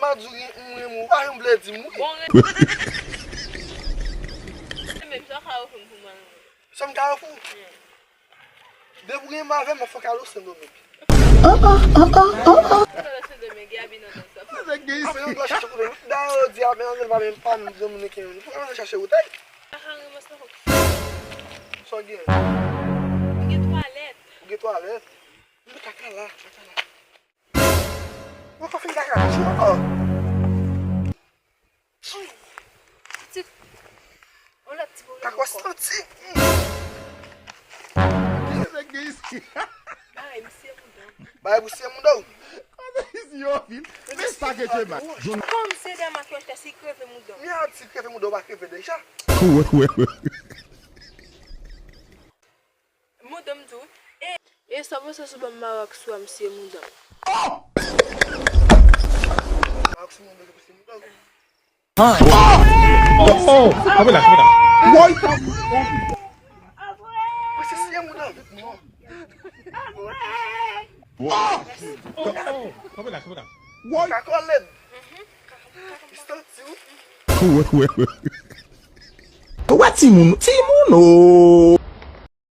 Maduri, mou, pas un blé dit mou. Même ça, ça pour moi. Ça me carrefour. De vous rien m'avait mon focalo c'est non. Vai você mudou. Mesa que tu vas. Como você dá uma coisa assim que vai mudar? Minha se que mudou vai que deixar. Mudam tudo. E só você subir mal que sua MC mudam. Come là. Vuoi? Você se mudou. Come là. Vuoi? Cacoled. What Timuno? Timuno!